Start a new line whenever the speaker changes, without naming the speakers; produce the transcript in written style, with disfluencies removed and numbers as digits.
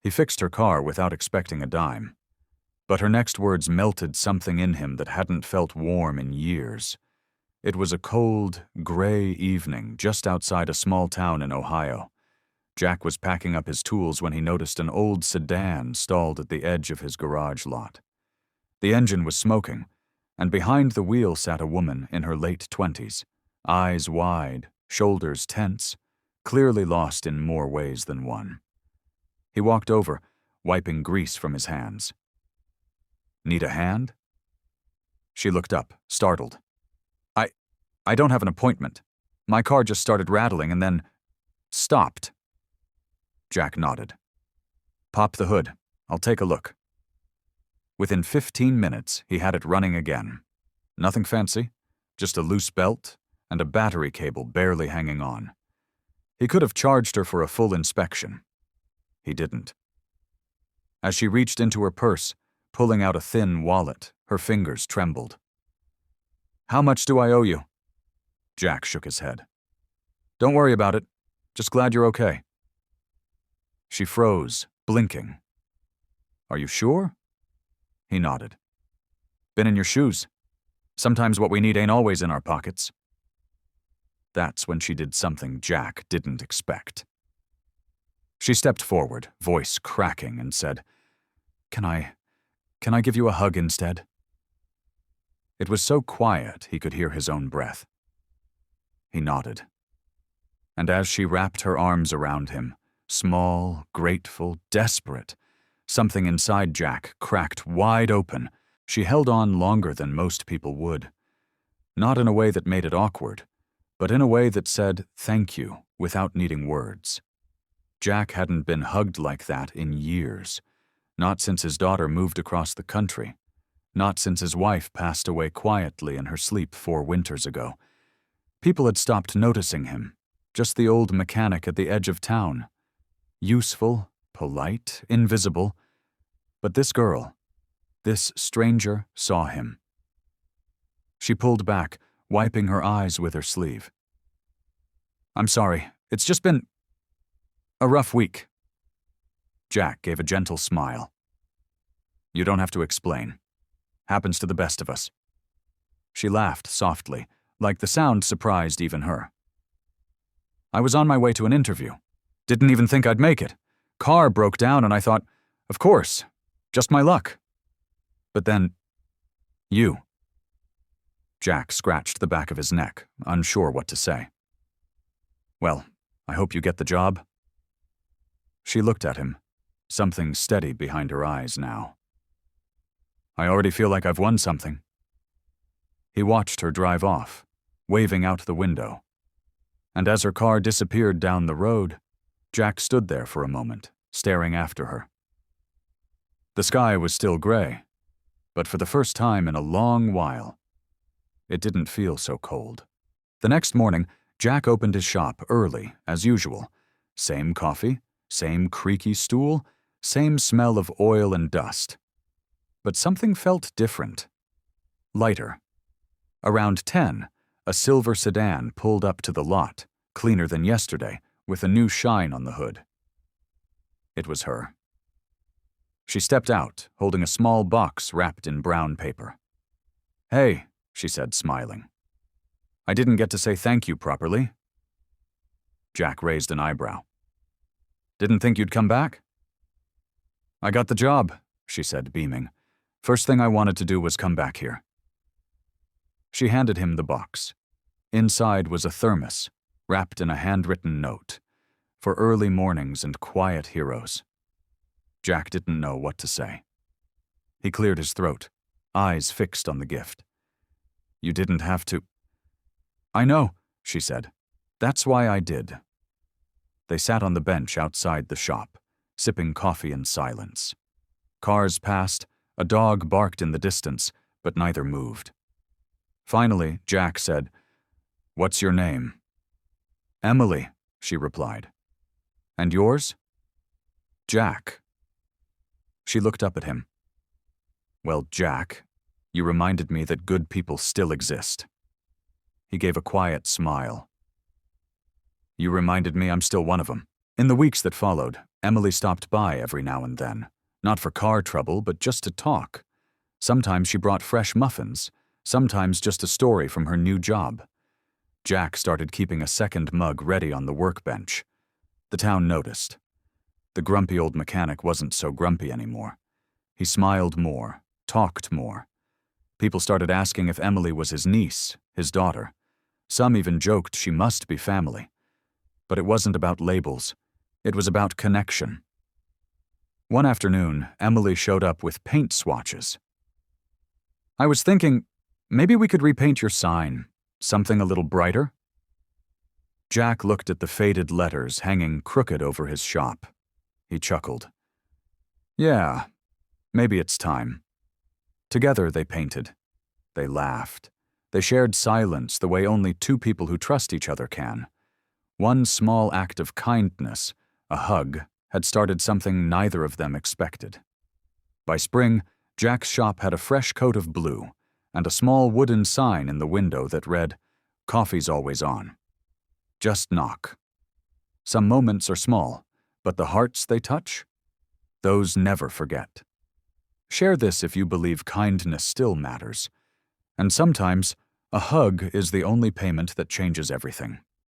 He fixed her car without expecting a dime. But her next words melted something in him that hadn't felt warm in years. It was a cold, gray evening just outside a small town in Ohio. Jack was packing up his tools when he noticed an old sedan stalled at the edge of his garage lot. The engine was smoking, and behind the wheel sat a woman in her late 20s, eyes wide, shoulders tense, clearly lost in more ways than one. He walked over, wiping grease from his hands. "Need a hand?" She looked up, startled. I don't have an appointment. My car just started rattling and then stopped." Jack nodded. "Pop the hood. I'll take a look." Within 15 minutes, he had it running again. Nothing fancy, just a loose belt and a battery cable barely hanging on. He could have charged her for a full inspection. He didn't. As she reached into her purse, pulling out a thin wallet, her fingers trembled. "How much do I owe you?" Jack shook his head. "Don't worry about it. Just glad you're okay." She froze, blinking. "Are you sure?" He nodded. "Been in your shoes. Sometimes what we need ain't always in our pockets." That's when she did something Jack didn't expect. She stepped forward, voice cracking, and said, Can I give you a hug instead?" It was so quiet he could hear his own breath. He nodded. And as she wrapped her arms around him, small, grateful, desperate, something inside Jack cracked wide open. She held on longer than most people would. Not in a way that made it awkward, but in a way that said thank you without needing words. Jack hadn't been hugged like that in years. Not since his daughter moved across the country. Not since his wife passed away quietly in her sleep 4 winters ago. People had stopped noticing him, just the old mechanic at the edge of town. Useful, polite, invisible. But this girl, this stranger, saw him. She pulled back, wiping her eyes with her sleeve. "I'm sorry, it's just been a rough week." Jack gave a gentle smile. "You don't have to explain. Happens to the best of us." She laughed softly, like the sound surprised even her. "I was on my way to an interview. Didn't even think I'd make it. Car broke down and I thought, of course, just my luck. But then, you." Jack scratched the back of his neck, unsure what to say. "Well, I hope you get the job." She looked at him, something steady behind her eyes now. "I already feel like I've won something." He watched her drive off, waving out the window. And as her car disappeared down the road, Jack stood there for a moment, staring after her. The sky was still gray, but for the first time in a long while, it didn't feel so cold. The next morning, Jack opened his shop early, as usual. Same coffee, same creaky stool, same smell of oil and dust. But something felt different. Lighter. Around 10, a silver sedan pulled up to the lot, cleaner than yesterday, with a new shine on the hood. It was her. She stepped out, holding a small box wrapped in brown paper. "Hey," she said, smiling. "I didn't get to say thank you properly." Jack raised an eyebrow. "Didn't think you'd come back?" "I got the job," she said, beaming. "First thing I wanted to do was come back here." She handed him the box. Inside was a thermos, wrapped in a handwritten note, for early mornings and quiet heroes. Jack didn't know what to say. He cleared his throat, eyes fixed on the gift. "You didn't have to." "I know," she said. "That's why I did." They sat on the bench outside the shop, sipping coffee in silence. Cars passed, a dog barked in the distance, but neither moved. Finally, Jack said, "What's your name?" "Emily," she replied. "And yours?" "Jack." She looked up at him. "Well, Jack, you reminded me that good people still exist." He gave a quiet smile. "You reminded me I'm still one of them." In the weeks that followed, Emily stopped by every now and then, not for car trouble, but just to talk. Sometimes she brought fresh muffins, sometimes just a story from her new job. Jack started keeping a second mug ready on the workbench. The town noticed. The grumpy old mechanic wasn't so grumpy anymore. He smiled more, talked more. People started asking if Emily was his niece, his daughter. Some even joked she must be family. But it wasn't about labels. It was about connection. One afternoon, Emily showed up with paint swatches. "I was thinking, maybe we could repaint your sign. Something a little brighter?" Jack looked at the faded letters hanging crooked over his shop. He chuckled. "Yeah, maybe it's time." Together they painted. They laughed. They shared silence the way only two people who trust each other can. One small act of kindness, a hug, had started something neither of them expected. By spring, Jack's shop had a fresh coat of blue and a small wooden sign in the window that read, "Coffee's always on. Just knock." Some moments are small, but the hearts they touch? Those never forget. Share this if you believe kindness still matters. And sometimes, a hug is the only payment that changes everything.